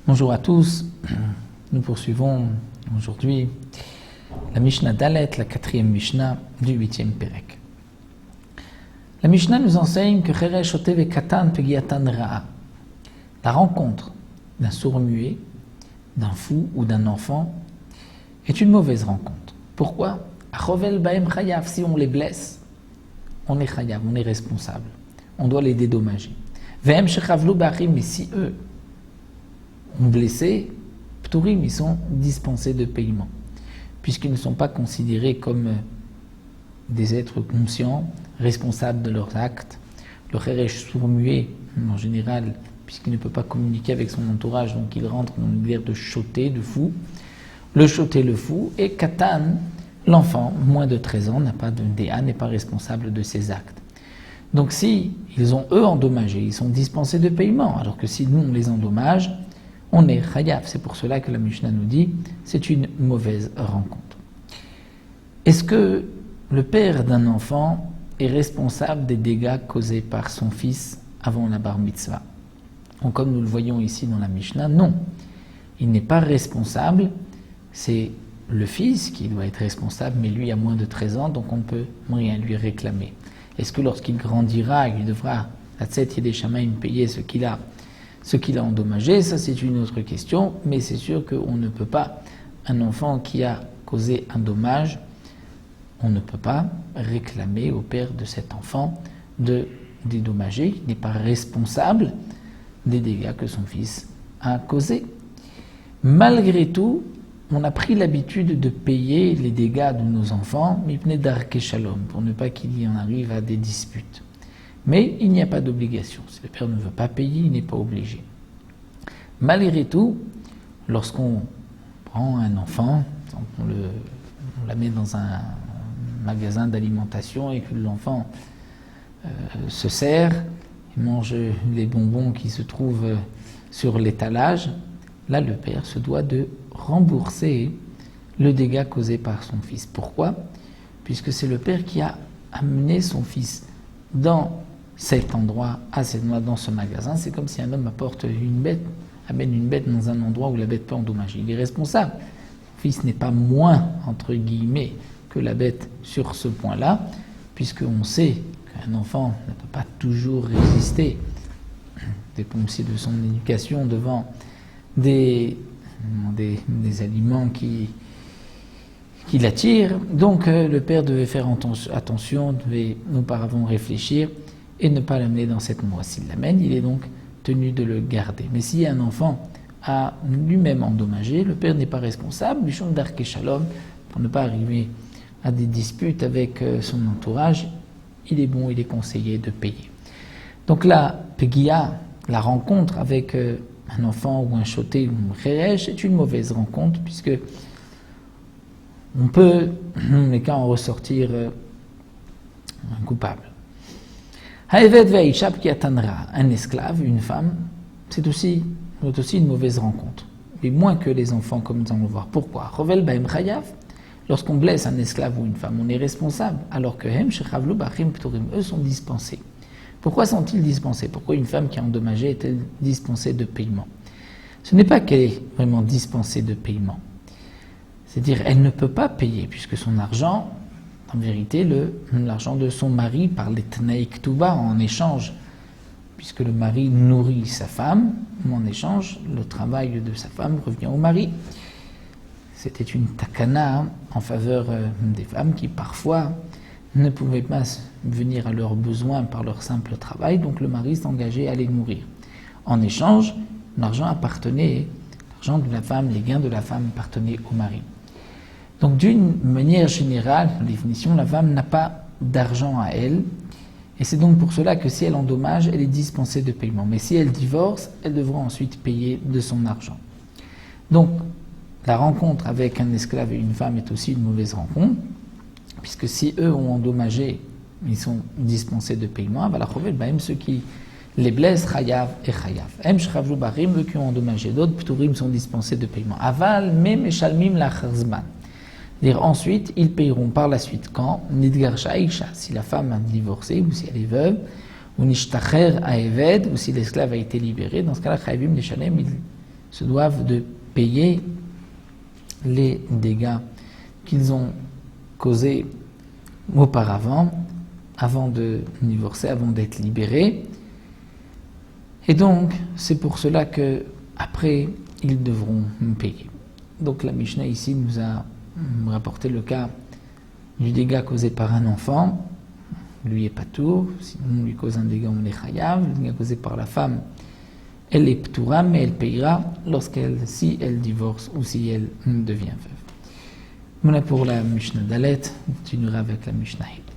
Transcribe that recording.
Bonjour à tous, nous poursuivons aujourd'hui la Mishnah Dalet, la 4e Mishnah du 8e Perek. La Mishnah nous enseigne que Cheresh Otev et Katan Pegiatan Ra'a, la rencontre d'un sourd-muet, d'un fou ou d'un enfant est une mauvaise rencontre. Pourquoi? Achovel Baem Chayav, si on les blesse, on est Chayav, on est responsable, on doit les dédommager. Vehem Shechavlu Bachim, mais si eux ont blessé, Pturim, ils sont dispensés de paiement, puisqu'ils ne sont pas considérés comme des êtres conscients, responsables de leurs actes. Le Cheresh sourd-muet, en général, puisqu'il ne peut pas communiquer avec son entourage, donc il rentre dans une guerre de choté, de fou. Le choté, le fou, et Katan, l'enfant, moins de 13 ans, n'a pas de DA, n'est pas responsable de ses actes. Donc si ils ont eux endommagé, ils sont dispensés de paiement, alors que si nous on les endommage, on est chayav. C'est pour cela que la Mishnah nous dit c'est une mauvaise rencontre. Est-ce que le père d'un enfant est responsable des dégâts causés par son fils avant la bar mitzvah? Donc, comme nous le voyons ici dans la Mishnah, non. Il n'est pas responsable, c'est le fils qui doit être responsable, mais lui a moins de 13 ans, donc on ne peut rien lui réclamer. Est-ce que lorsqu'il grandira, il devra à Tzet Yedei Shamayim payer ce qu'il a endommagé? Ça c'est une autre question, mais c'est sûr qu'on ne peut pas, un enfant qui a causé un dommage, on ne peut pas réclamer au père de cet enfant de dédommager, il n'est pas responsable des dégâts que son fils a causés. Malgré tout, on a pris l'habitude de payer les dégâts de nos enfants, mipnei darkei shalom, pour ne pas qu'il y en arrive à des disputes. Mais il n'y a pas d'obligation. Si le père ne veut pas payer, il n'est pas obligé. Malgré tout, lorsqu'on prend un enfant, on la met dans un magasin d'alimentation et que l'enfant se sert, il mange les bonbons qui se trouvent sur l'étalage, là le père se doit de rembourser le dégât causé par son fils. Pourquoi? Puisque c'est le père qui a amené son fils dans cet endroit, à cet endroit, dans ce magasin. C'est comme si un homme amène une bête dans un endroit où la bête peut endommager. Il est responsable. Son fils n'est pas moins, entre guillemets, que la bête sur ce point-là, puisqu'on sait qu'un enfant ne peut pas toujours résister, dépend aussi de son éducation, devant des aliments qui l'attirent. Donc le père devait faire attention, devait auparavant réfléchir et ne pas l'amener dans cette endroit. S'il l'amène, il est donc tenu de le garder. Mais si un enfant a lui-même endommagé, le père n'est pas responsable, mishum darkei shalom, pour ne pas arriver à des disputes avec son entourage, il est conseillé de payer. Donc la pegia, la rencontre avec un enfant ou un choté ou un cheresh, est une mauvaise rencontre, puisque on peut, dans les cas, en ressortir un coupable. Haeved ve'aishab ki atanra, un esclave, une femme, c'est aussi une mauvaise rencontre. Mais moins que les enfants, comme nous allons le voir. Pourquoi? Rovel baem chayav, lorsqu'on blesse un esclave ou une femme, on est responsable, alors que hem shechavlu bachim pturim, eux sont dispensés. Pourquoi sont-ils dispensés? Pourquoi une femme qui a endommagé est-elle dispensée de paiement? Ce n'est pas qu'elle est vraiment dispensée de paiement. C'est-à-dire, elle ne peut pas payer, puisque son argent, en vérité, l'argent de son mari par les Tnaï Ktuba en échange, puisque le mari nourrit sa femme, en échange, le travail de sa femme revient au mari. C'était une takana en faveur des femmes qui parfois ne pouvaient pas venir à leurs besoins par leur simple travail, donc le mari s'engageait à les nourrir. En échange, l'argent de la femme, les gains de la femme appartenaient au mari. Donc d'une manière générale, la définition, la femme n'a pas d'argent à elle, et c'est donc pour cela que si elle endommage, elle est dispensée de paiement. Mais si elle divorce, elle devra ensuite payer de son argent. Donc la rencontre avec un esclave et une femme est aussi une mauvaise rencontre, puisque si eux ont endommagé, ils sont dispensés de paiement, ceux qui les blessent, chayav et chayav. Eux qui ont endommagé d'autres, pturim sont dispensés de paiement. Aval, me meshalmim lachar zman. C'est-à-dire ensuite, ils payeront par la suite quand Nidgar Shaïcha, si la femme a divorcé ou si elle est veuve, ou Nishtacher Aeved, ou si l'esclave a été libéré. Dans ce cas-là, Chayvim Leshalem, ils se doivent de payer les dégâts qu'ils ont causés auparavant, avant de divorcer, avant d'être libérés. Et donc, c'est pour cela que après ils devront payer. Donc la Mishnah ici nous a rapporté le cas du dégât causé par un enfant. Lui est patour, sinon on lui cause un dégât, on est chayav. Le dégât causé par la femme, elle est ptoura, mais elle payera si elle divorce ou si elle devient veuve. Voilà pour la Mishnah Dalet, on continuera avec la Mishnah Hit.